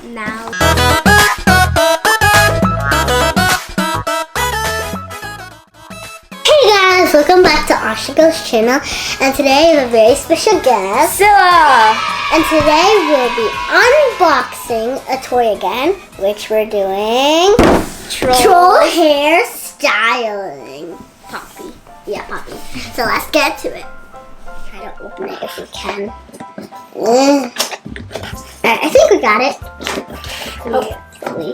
Now. Hey guys, welcome back to Ashika's channel, and today we have a very special guest, Zilla! and today we'll be unboxing a toy again, which we're doing troll hair styling. Poppy. Yeah, Poppy. So let's get to it. Try to open it if we can. Alright, I think we got it. Hopefully.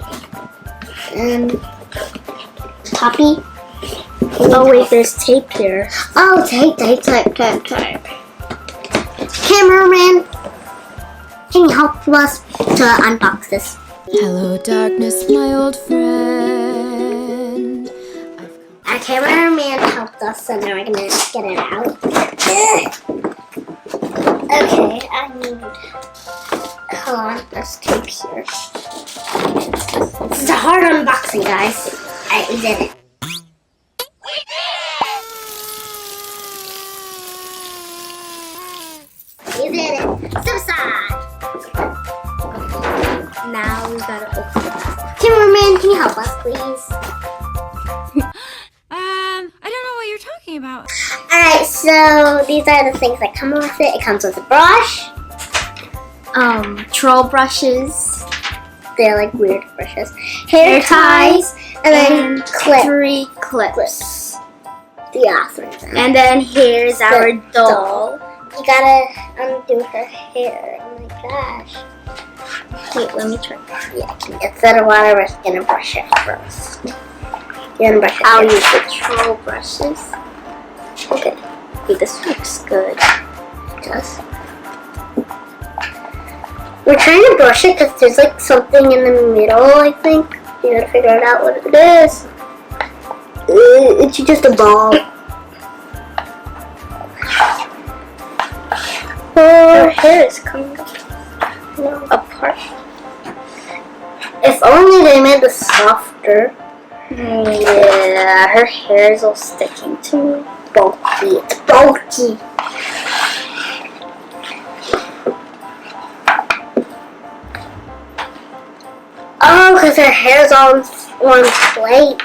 Poppy. Oh wait, there's tape here. Oh, tape. Cameraman, can you help us to unbox this? Hello, darkness, my old friend. Our cameraman helped us, so now we're gonna get it out. Okay, I need. Hold on, there's tape here. This is a hard unboxing, guys. Alright, we did it. You did it. Suicide. Now we gotta open it. Cameraman, can you help us, please? I don't know what you're talking about. Alright, so these are the things that come with it. It comes with a brush. Troll brushes. They're like weird brushes. Hair ties. And then clips. 3 clips. Yeah, 3 of them. And then here's our doll. You gotta undo her hair. Oh my gosh. Wait, let me try. Yeah, instead of water, we're gonna brush it first. You're gonna brush it. I'll use the troll brushes. Okay. Wait, this looks good. It does. We're trying to brush it because there's like something in the middle, I think. You gotta figure it out what it is. It's just a ball. Her hair is coming apart. If only they made this softer. Yeah, her hair is all sticking to me. Bulky. It's bulky. Oh, because her hair's on one plate.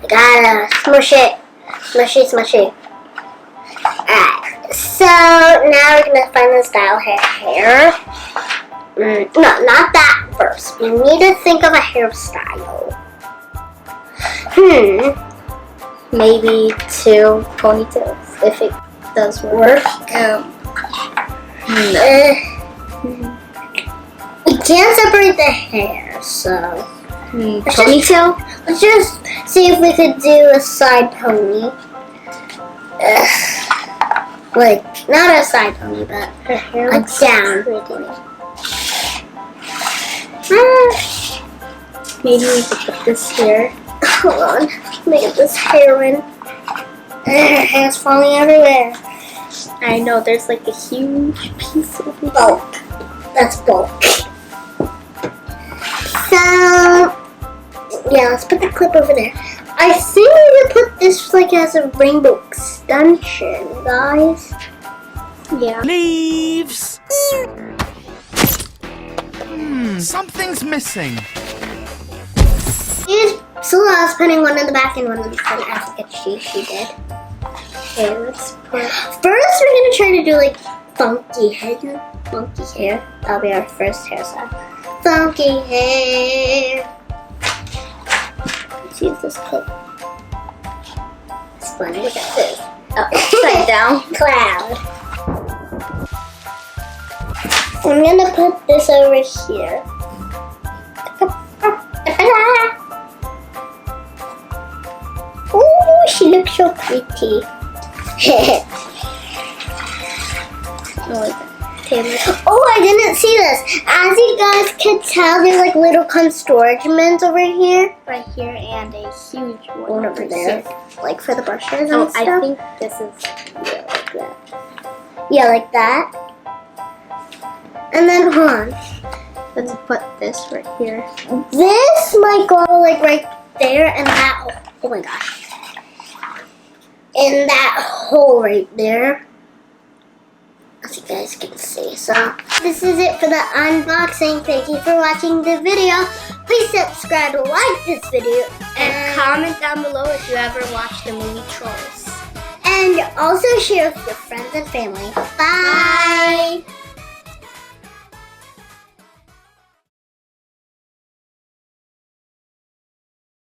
I gotta smush it. Smushy. Alright, so now we're gonna find the style her hair. No, not that first. We need to think of a hairstyle. Maybe 2 ponytails if it does work. We can't separate the hair, so Ponytail? let's just see if we could do a side pony. Like, not a side pony, but Her hair like looks down. pretty. Maybe we could put this here. Hold on, let me get this hair in. Her hair's falling everywhere. I know, there's like a huge piece of it. Bulk. That's bulk. So, yeah, let's put the clip over there. I think we could put this like as a rainbow extension, guys. Yeah. Leaves. Something's missing. Sula was putting one in the back and one in the front. I think she did. Okay, let's put. First, we're gonna try to do like funky hair. That'll be our first hairstyle. Funky hair. Let's use this clip. It's funny. Look at this. Oh, upside down. Cloud. I'm gonna put this over here. Ooh, she looks so pretty. Oh, I didn't see this. As you guys can tell, there's like little storage over here. Right here and a huge one One over there. Like for the brushes and Oh, stuff. I think this is like that. Yeah, like that. And then hold on. Let's put this right here. This might go like right there and that. Oh my gosh. In that hole right there. As you guys can see, so this is it for the unboxing. Thank you for watching the video. Please subscribe, like this video, And comment down below if you ever watched the movie Trolls. and also share with your friends and family. Bye.